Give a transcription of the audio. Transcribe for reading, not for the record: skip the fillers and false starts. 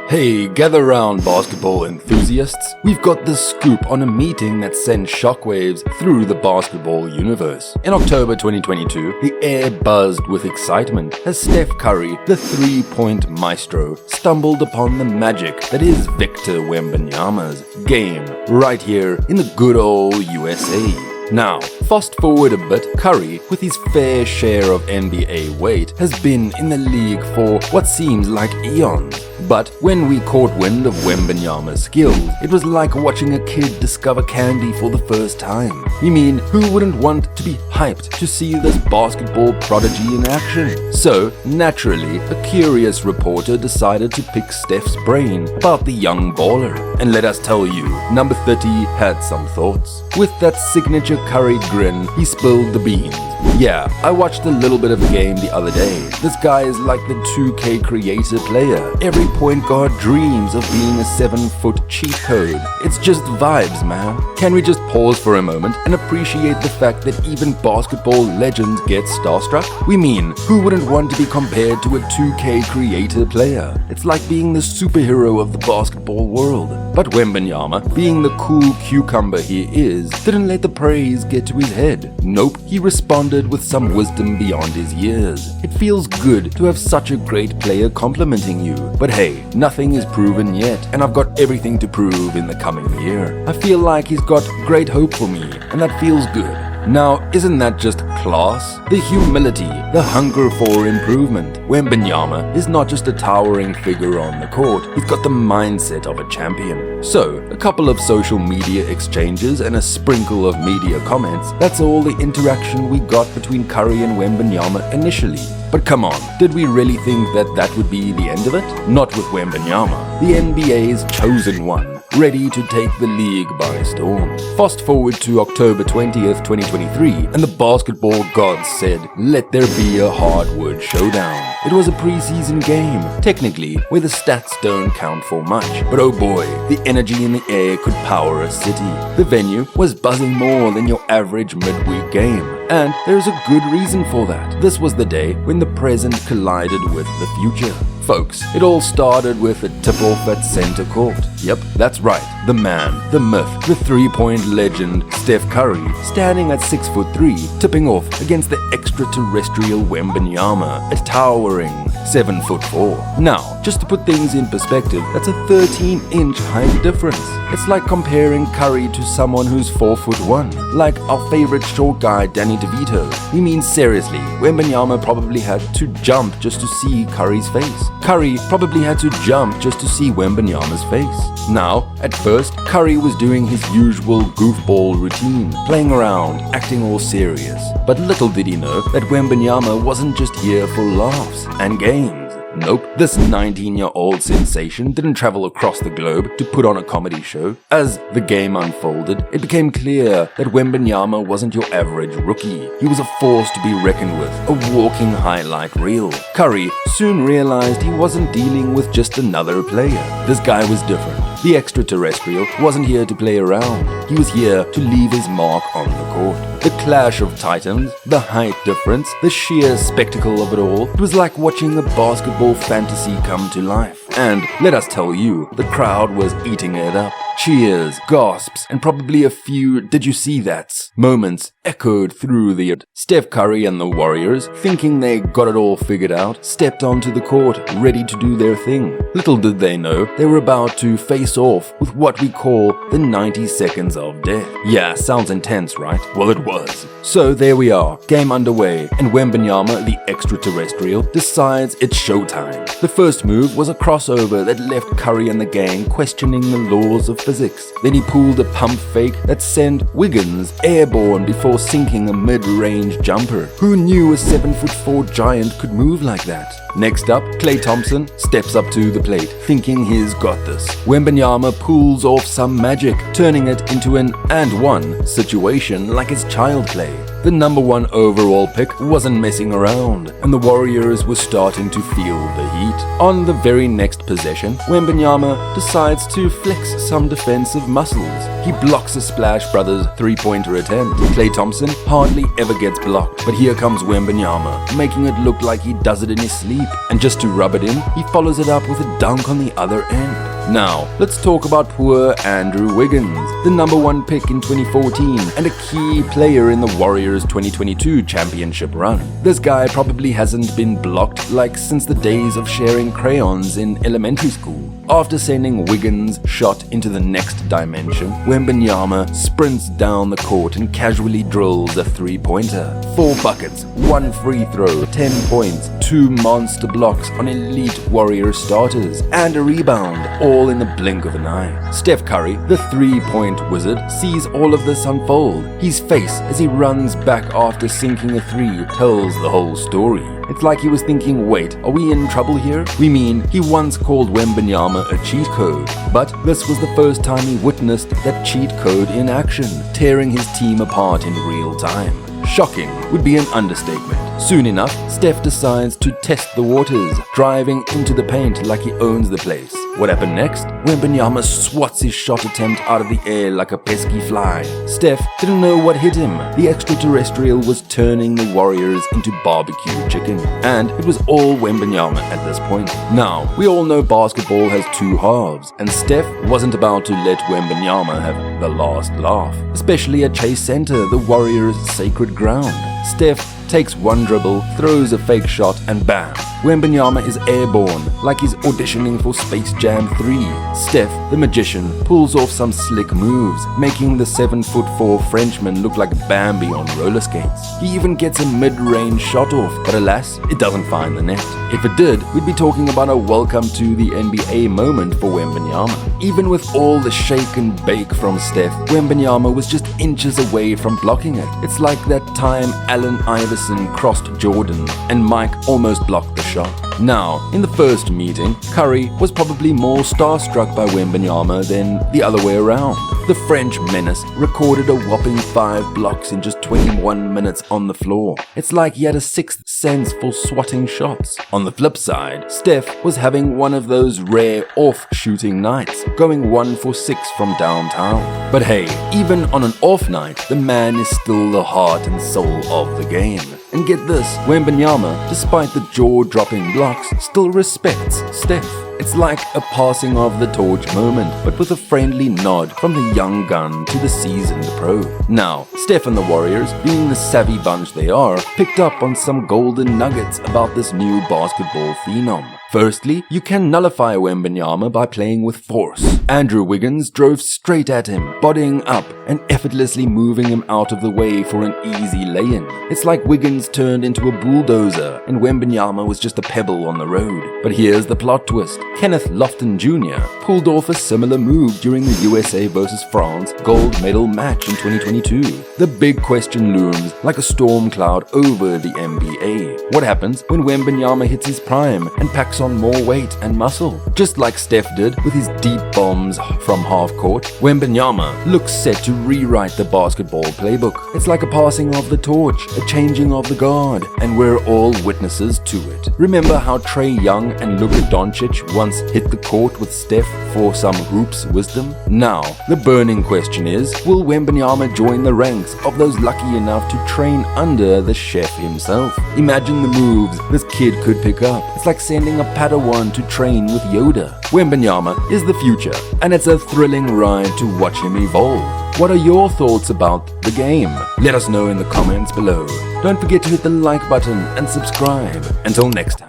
Hey, gather round, basketball enthusiasts. We've got the scoop on a meeting that sent shockwaves through the basketball universe. In October 2022, the air buzzed with excitement as Steph Curry, the three-point maestro, stumbled upon the magic that is Victor Wembanyama's game right here in the good old USA. Now, fast forward a bit, Curry, with his fair share of NBA weight, has been in the league for what seems like eons. But when we caught wind of Wembanyama's skills, it was like watching a kid discover candy for the first time. You mean, who wouldn't want to be hyped to see this basketball prodigy in action? So, naturally, a curious reporter decided to pick Steph's brain about the young baller. And let us tell you, number 30 had some thoughts. With that signature Curry grin, he spilled the beans. Yeah, I watched a little bit of the game the other day. This guy is like the 2K creator player. Every point guard dreams of being a 7-foot cheat code. It's just vibes, man. Can we just pause for a moment and appreciate the fact that even basketball legends get starstruck? We mean, who wouldn't want to be compared to a 2K creator player? It's like being the superhero of the basketball world. But Wembanyama, being the cool cucumber he is, didn't let the praise get to his head. Nope, he responded with some wisdom beyond his years. It feels good to have such a great player complimenting you. But hey, nothing is proven yet, and I've got everything to prove in the coming year. I feel like he's got great hope for me, and that feels good. Now, isn't that just class? The humility, the hunger for improvement. Wembanyama is not just a towering figure on the court, he's got the mindset of a champion. So, a couple of social media exchanges and a sprinkle of media comments, that's all the interaction we got between Curry and Wembanyama initially. But come on, did we really think that that would be the end of it? Not with Wembanyama, the NBA's chosen one, ready to take the league by storm. Fast forward to October 20th, 2023, and the basketball gods said, let there be a hardwood showdown. It was a preseason game, technically, where the stats don't count for much. But oh boy, the energy in the air could power a city. The venue was buzzing more than your average midweek game. And there's a good reason for that. This was the day when the present collided with the future. Folks, it all started with a tip-off at center court. Yep, that's right. The man, the myth, the three-point legend, Steph Curry, standing at 6'3", tipping off against the extraterrestrial Wembanyama, a towering 7'4". Now, just to put things in perspective, that's a 13-inch height difference. It's like comparing Curry to someone who's 4'1", like our favorite short guy Danny DeVito. We mean seriously, Wembanyama probably had to jump just to see Curry's face. Curry probably had to jump just to see Wembanyama's face. Now, at first, Curry was doing his usual goofball routine, playing around, acting all serious. But little did he know that Wembanyama wasn't just here for laughs and games. Nope, this 19-year-old sensation didn't travel across the globe to put on a comedy show. As the game unfolded, it became clear that Wembanyama wasn't your average rookie. He was a force to be reckoned with, a walking highlight reel. Curry soon realized he wasn't dealing with just another player. This guy was different. The extraterrestrial wasn't here to play around. He was here to leave his mark on the court. The clash of titans, the height difference, the sheer spectacle of it all, it was like watching a basketball fantasy come to life. And let us tell you, the crowd was eating it up. Cheers, gasps, and probably a few "did you see that?" moments echoed through the air. Steph Curry and the Warriors, thinking they got it all figured out, stepped onto the court, ready to do their thing. Little did they know, they were about to face off with what we call the 90 seconds of death. Yeah, sounds intense, right? Well, it was. So there we are, game underway, and Wembanyama, the extraterrestrial, decides it's showtime. The first move was a crossover that left Curry and the gang questioning the laws of physics. Then he pulled a pump fake that sent Wiggins airborne before sinking a mid-range jumper. Who knew a 7'4" giant could move like that? Next up, Klay Thompson steps up to the plate, thinking he's got this. Wembanyama pulls off some magic, turning it into an and one situation like it's child play. the number 1 overall pick wasn't messing around, and the Warriors were starting to feel the heat. On the very next possession, Wembanyama decides to flex some defensive muscles. He blocks a Splash Brothers 3-pointer attempt. Klay Thompson hardly ever gets blocked, but here comes Wembanyama, making it look like he does it in his sleep. And just to rub it in, he follows it up with a dunk on the other end. Now, let's talk about poor Andrew Wiggins, the number 1 pick in 2014 and a key player in the Warriors 2022 championship run. This guy probably hasn't been blocked like since the days of sharing crayons in elementary school. After sending Wiggins' shot into the next dimension, Wembanyama sprints down the court and casually drills a 3-pointer. 4 buckets, 1 free throw, 10 points, 2 monster blocks on elite Warrior starters, and a rebound, all in the blink of an eye. Steph Curry, the 3-point wizard, sees all of this unfold. His face as he runs back after sinking a 3 tells the whole story. It's like he was thinking, wait, are we in trouble here? We mean, he once called Wembanyama a cheat code, but this was the first time he witnessed that cheat code in action, tearing his team apart in real time. Shocking would be an understatement. Soon enough, Steph decides to test the waters, driving into the paint like he owns the place. What happened next? Wembanyama swats his shot attempt out of the air like a pesky fly. Steph didn't know what hit him. The extraterrestrial was turning the Warriors into barbecue chicken. And it was all Wembanyama at this point. Now, we all know basketball has 2 halves, and Steph wasn't about to let Wembanyama have the last laugh. Especially at Chase Center, the Warriors' sacred ground. Steph takes 1 dribble, throws a fake shot, and bam! Wembanyama is airborne, like he's auditioning for Space Jam 3. Steph, the magician, pulls off some slick moves, making the 7'4" Frenchman look like Bambi on roller skates. He even gets a mid-range shot off, but alas, it doesn't find the net. If it did, we'd be talking about a welcome to the NBA moment for Wembanyama. Even with all the shake and bake from Steph, Wembanyama was just inches away from blocking it. It's like that time Allen Iverson crossed Jordan and Mike almost blocked the shot. Now, in the first meeting, Curry was probably more starstruck by Wembanyama than the other way around. The French menace recorded a whopping 5 blocks in just 21 minutes on the floor. It's like he had a 6th sense for swatting shots. On the flip side, Steph was having one of those rare off-shooting nights, going 1 for 6 from downtown. But hey, even on an off night, the man is still the heart and soul of the game. And get this, Wembanyama, despite the jaw-dropping blocks, still respects Steph. It's like a passing of the torch moment, but with a friendly nod from the young gun to the seasoned pro. Now, Steph and the Warriors, being the savvy bunch they are, picked up on some golden nuggets about this new basketball phenom. Firstly, you can nullify Wembanyama by playing with force. Andrew Wiggins drove straight at him, bodying up and effortlessly moving him out of the way for an easy lay-in. It's like Wiggins turned into a bulldozer and Wembanyama was just a pebble on the road. But here's the plot twist. Kenneth Lofton Jr. pulled off a similar move during the USA vs France gold medal match in 2022. The big question looms like a storm cloud over the NBA. What happens when Wembanyama hits his prime and packs on more weight and muscle? Just like Steph did with his deep bombs from half court, Wembanyama looks set to rewrite the basketball playbook. It's like a passing of the torch, a changing of the guard, and we're all witnesses to it. Remember how Trae Young and Luka Doncic once hit the court with Steph for some hoops wisdom? Now, the burning question is, will Wembanyama join the ranks of those lucky enough to train under the chef himself? Imagine the moves this kid could pick up. It's like sending a Padawan to train with Yoda. Wembanyama is the future, and it's a thrilling ride to watch him evolve. What are your thoughts about the game? Let us know in the comments below. Don't forget to hit the like button and subscribe. Until next time.